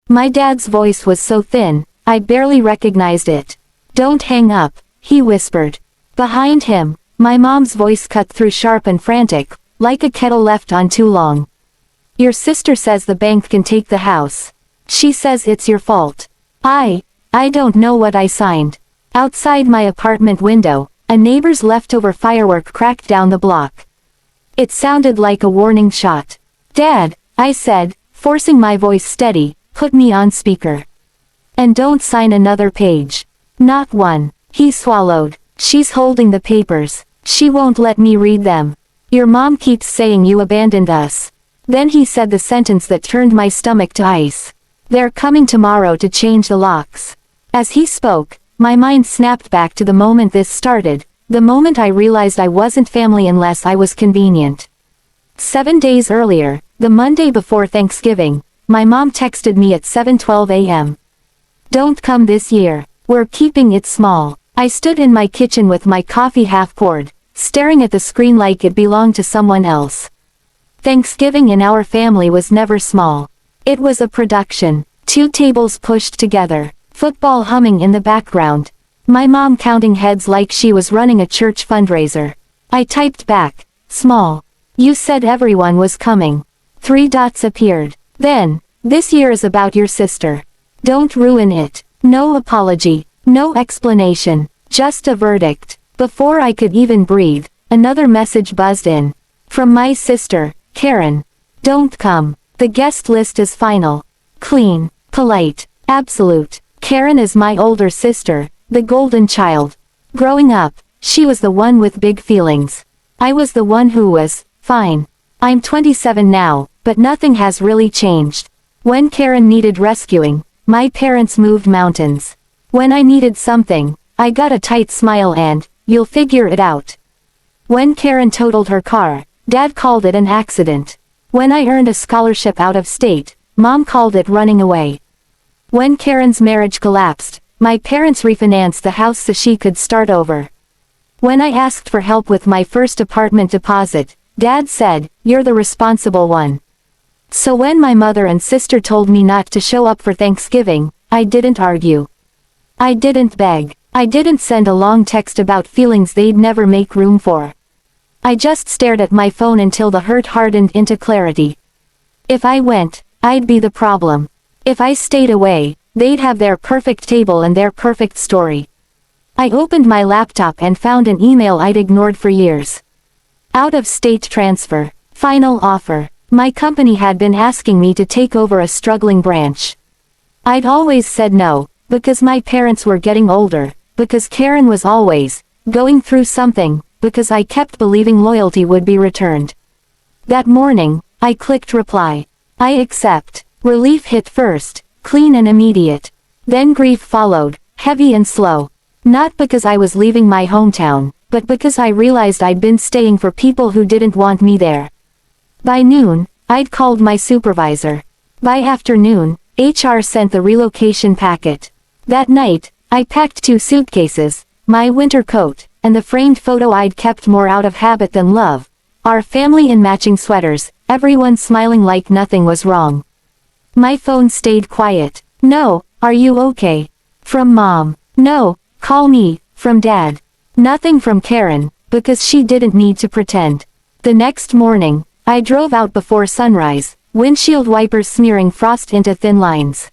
My dad's voice was so thin, I barely recognized it. "Don't hang up," he whispered. Behind him, my mom's voice cut through sharp and frantic, like a kettle left on too long. "Your sister says the bank can take the house. She says it's your fault." I don't know what I signed. Outside my apartment window, a neighbor's leftover firework cracked down the block. It sounded like a warning shot. "Dad," I said, forcing my voice steady, "put me on speaker. And don't sign another page." "Not one." He swallowed. "She's holding the papers. She won't let me read them. Your mom keeps saying you abandoned us." Then he said the sentence that turned my stomach to ice. "They're coming tomorrow to change the locks." As he spoke, my mind snapped back to the moment this started, the moment I realized I wasn't family unless I was convenient. 7 days earlier, the Monday before Thanksgiving, my mom texted me at 7:12 a.m. "Don't come this year. We're keeping it small." I stood in my kitchen with my coffee half poured, staring at the screen like it belonged to someone else. Thanksgiving in our family was never small. It was a production. 2 tables pushed together, football humming in the background, my mom counting heads like she was running a church fundraiser. I typed back, "Small. You said everyone was coming." 3 dots appeared. Then, "This year is about your sister. Don't ruin it." No apology, no explanation, just a verdict. Before I could even breathe, another message buzzed in. From my sister, Karen. "Don't come. The guest list is final. Clean, polite, absolute. Karen is my older sister, the golden child. Growing up, she was the one with big feelings. I was the one who was fine. I'm 27 now, but nothing has really changed. When Karen needed rescuing, my parents moved mountains. When I needed something, I got a tight smile and, "You'll figure it out." When Karen totaled her car, Dad called it an accident. When I earned a scholarship out of state, Mom called it running away. When Karen's marriage collapsed, my parents refinanced the house so she could start over. When I asked for help with my first apartment deposit, Dad said, "You're the responsible one." So when my mother and sister told me not to show up for Thanksgiving, I didn't argue. I didn't beg. I didn't send a long text about feelings they'd never make room for. I just stared at my phone until the hurt hardened into clarity. If I went, I'd be the problem. If I stayed away, they'd have their perfect table and their perfect story. I opened my laptop and found an email I'd ignored for years. Out-of-state transfer. Final offer. My company had been asking me to take over a struggling branch. I'd always said no, because my parents were getting older, because Karen was always going through something, because I kept believing loyalty would be returned. That morning, I clicked reply. I accept. Relief hit first, clean and immediate. Then grief followed, heavy and slow. Not because I was leaving my hometown, but because I realized I'd been staying for people who didn't want me there. By noon, I'd called my supervisor. By afternoon, HR sent the relocation packet. That night, I packed 2 suitcases, my winter coat, and the framed photo I'd kept more out of habit than love. Our family in matching sweaters, everyone smiling like nothing was wrong. My phone stayed quiet. "No, are you okay?" From Mom. "No, call me," from Dad. Nothing from Karen, because she didn't need to pretend. The next morning, I drove out before sunrise, windshield wipers smearing frost into thin lines.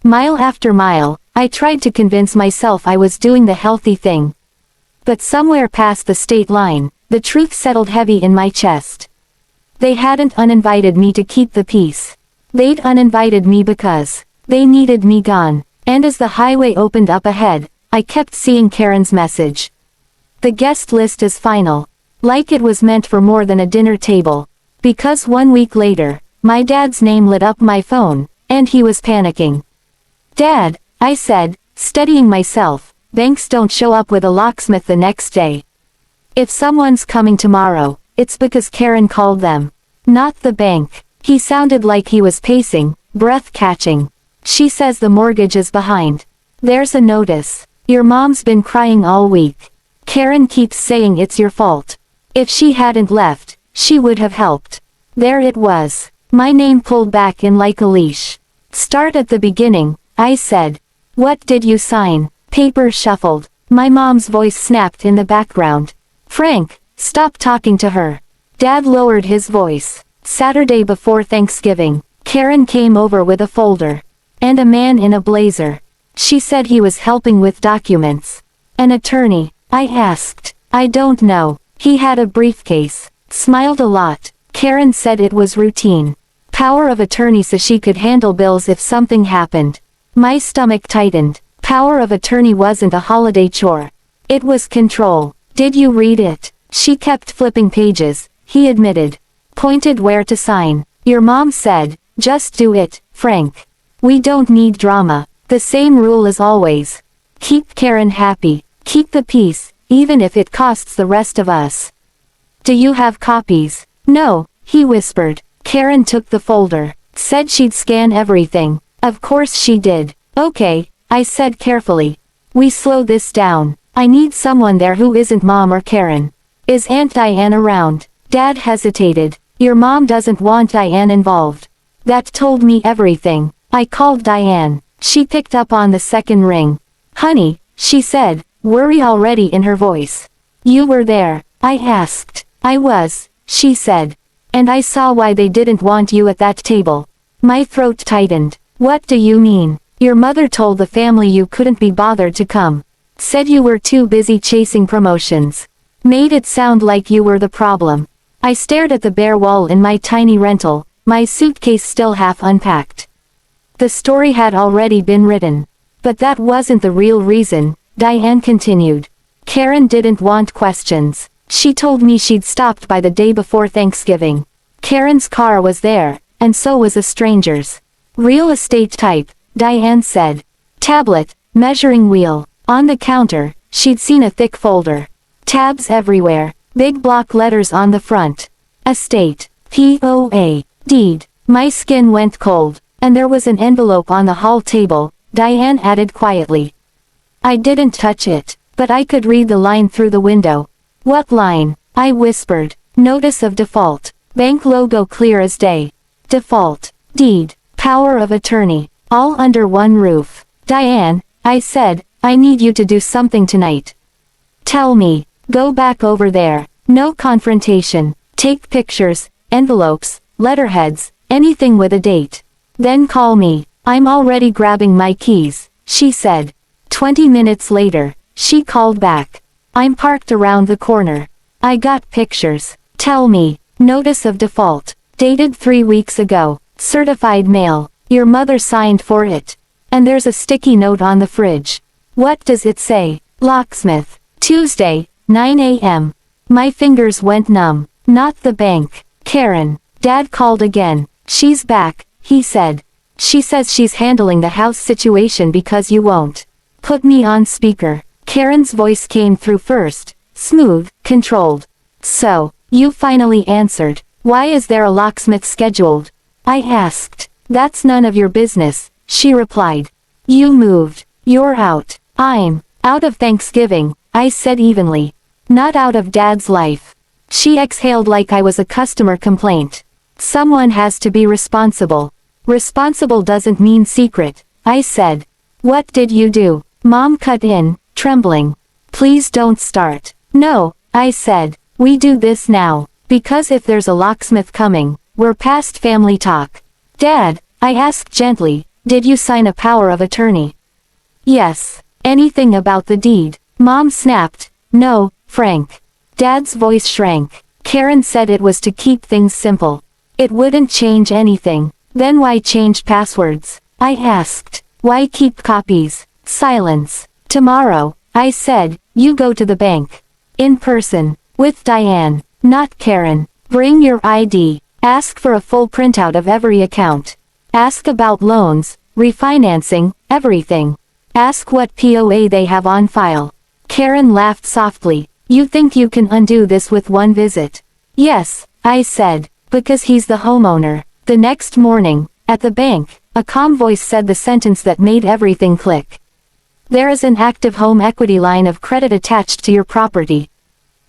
Mile after mile, I tried to convince myself I was doing the healthy thing. But somewhere past the state line, the truth settled heavy in my chest. They hadn't uninvited me to keep the peace. They'd uninvited me because they needed me gone. And as the highway opened up ahead, I kept seeing Karen's message. The guest list is final. Like it was meant for more than a dinner table. Because 1 week later, my dad's name lit up my phone, and he was panicking. "Dad," I said, steadying myself, "banks don't show up with a locksmith the next day. If someone's coming tomorrow, it's because Karen called them. Not the bank." He sounded like he was pacing, breath catching. "She says the mortgage is behind. There's a notice. Your mom's been crying all week. Karen keeps saying it's your fault. If she hadn't left, she would have helped." There it was. My name pulled back in like a leash. Start at the beginning, I said. What did you sign? Paper shuffled. My mom's voice snapped in the background. Frank, stop talking to her. Dad lowered his voice. Saturday before Thanksgiving, Karen came over with a folder. And a man in a blazer. She said he was helping with documents. An attorney, I asked. I don't know. He had a briefcase. Smiled a lot. Karen said it was routine. Power of attorney so she could handle bills if something happened. My stomach tightened. Power of attorney wasn't a holiday chore. It was control. Did you read it? She kept flipping pages, he admitted. Pointed where to sign. Your mom said, just do it, Frank. We don't need drama. The same rule as always. Keep Karen happy. Keep the peace, even if it costs the rest of us. Do you have copies? No, he whispered. Karen took the folder. Said she'd scan everything. Of course she did. Okay, I said carefully. We slow this down. I need someone there who isn't Mom or Karen. Is Aunt Diane around? Dad hesitated. Your mom doesn't want Diane involved. That told me everything. I called Diane. She picked up on the second ring. Honey, she said, worry already in her voice. You were there, I asked. I was, she said. And I saw why they didn't want you at that table. My throat tightened. What do you mean? Your mother told the family you couldn't be bothered to come. Said you were too busy chasing promotions. Made it sound like you were the problem. I stared at the bare wall in my tiny rental, my suitcase still half unpacked. The story had already been written. But that wasn't the real reason, Diane continued. Karen didn't want questions. She told me she'd stopped by the day before Thanksgiving. Karen's car was there, and so was a stranger's. Real estate type, Diane said. Tablet, measuring wheel. On the counter, she'd seen a thick folder. Tabs everywhere, big block letters on the front. Estate, POA, deed. My skin went cold, and there was an envelope on the hall table, Diane added quietly. I didn't touch it, but I could read the line through the window. What line? I whispered. Notice of default. Bank logo clear as day. Default. Deed. Power of attorney. All under one roof. Diane, I said, I need you to do something tonight. Tell me. Go back over there. No confrontation. Take pictures, envelopes, letterheads, anything with a date. Then call me. I'm already grabbing my keys, she said. 20 minutes later, she called back. I'm parked around the corner. I got pictures. Tell me. Notice of default. Dated 3 weeks ago. Certified mail. Your mother signed for it. And there's a sticky note on the fridge. What does it say? Locksmith. Tuesday, 9 a.m. My fingers went numb. Not the bank. Karen. Dad called again. She's back, he said. She says she's handling the house situation because you won't. Put me on speaker. Karen's voice came through first. Smooth, controlled. So, you finally answered. Why is there a locksmith scheduled? I asked. That's none of your business, she replied. You moved. You're out. I'm out of Thanksgiving, I said evenly. Not out of Dad's life. She exhaled like I was a customer complaint. Someone has to be responsible. Responsible doesn't mean secret, I said. What did you do? Mom cut in, trembling. Please don't start. No, I said. We do this now. Because if there's a locksmith coming, we're past family talk. Dad, I asked gently, did you sign a power of attorney? Yes. Anything about the deed? Mom snapped. No, Frank. Dad's voice shrank. Karen said it was to keep things simple. It wouldn't change anything. Then why change passwords? I asked. Why keep copies? Silence. Tomorrow, I said, you go to the bank. In person. With Diane. Not Karen. Bring your ID. Ask for a full printout of every account. Ask about loans, refinancing, everything. Ask what POA they have on file. Karen laughed softly. You think you can undo this with one visit? Yes, I said, because he's the homeowner. The next morning, at the bank, a calm voice said the sentence that made everything click. There is an active home equity line of credit attached to your property.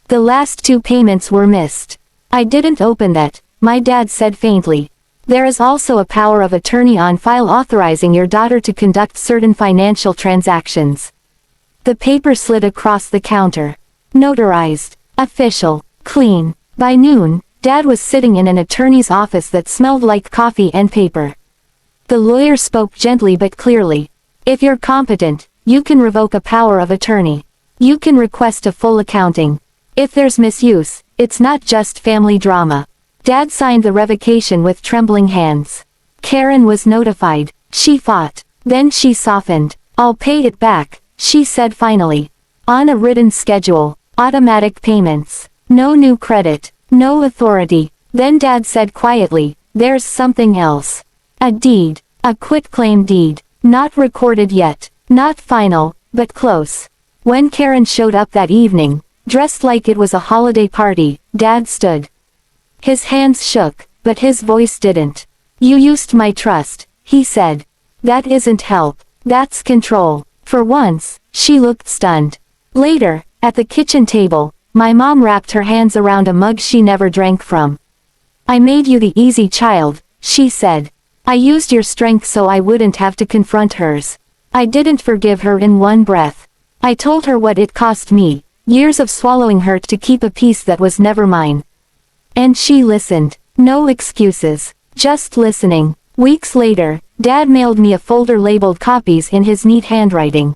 The last 2 payments were missed. I didn't open that, my dad said faintly. There is also a power of attorney on file authorizing your daughter to conduct certain financial transactions. The paper slid across the counter. Notarized. Official. Clean. By noon, Dad was sitting in an attorney's office that smelled like coffee and paper. The lawyer spoke gently but clearly. If you're competent, you can revoke a power of attorney. You can request a full accounting. If there's misuse, it's not just family drama. Dad signed the revocation with trembling hands. Karen was notified. She fought. Then she softened. I'll pay it back, she said finally. On a written schedule. Automatic payments. No new credit. No authority. Then Dad said quietly, there's something else. A deed. A quitclaim deed. Not recorded yet. Not final, but close. When Karen showed up that evening, dressed like it was a holiday party, Dad stood. His hands shook, but his voice didn't. You used my trust, he said. That isn't help. That's control. For once, she looked stunned. Later, at the kitchen table, my mom wrapped her hands around a mug she never drank from. I made you the easy child, she said. I used your strength so I wouldn't have to confront hers. I didn't forgive her in one breath. I told her what it cost me, years of swallowing hurt to keep a peace that was never mine. And she listened. No excuses. Just listening. Weeks later, Dad mailed me a folder labeled copies in his neat handwriting.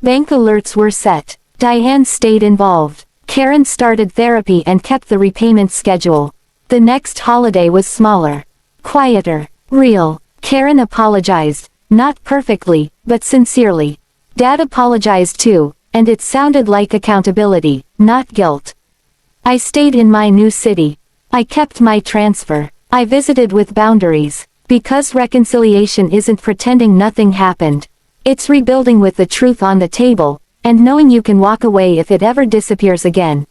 Bank alerts were set. Diane stayed involved. Karen started therapy and kept the repayment schedule. The next holiday was smaller. Quieter. Real. Karen apologized. Not perfectly, but sincerely. Dad apologized too, and it sounded like accountability, not guilt. I stayed in my new city. I kept my transfer. I visited with boundaries. Because reconciliation isn't pretending nothing happened. It's rebuilding with the truth on the table, and knowing you can walk away if it ever disappears again.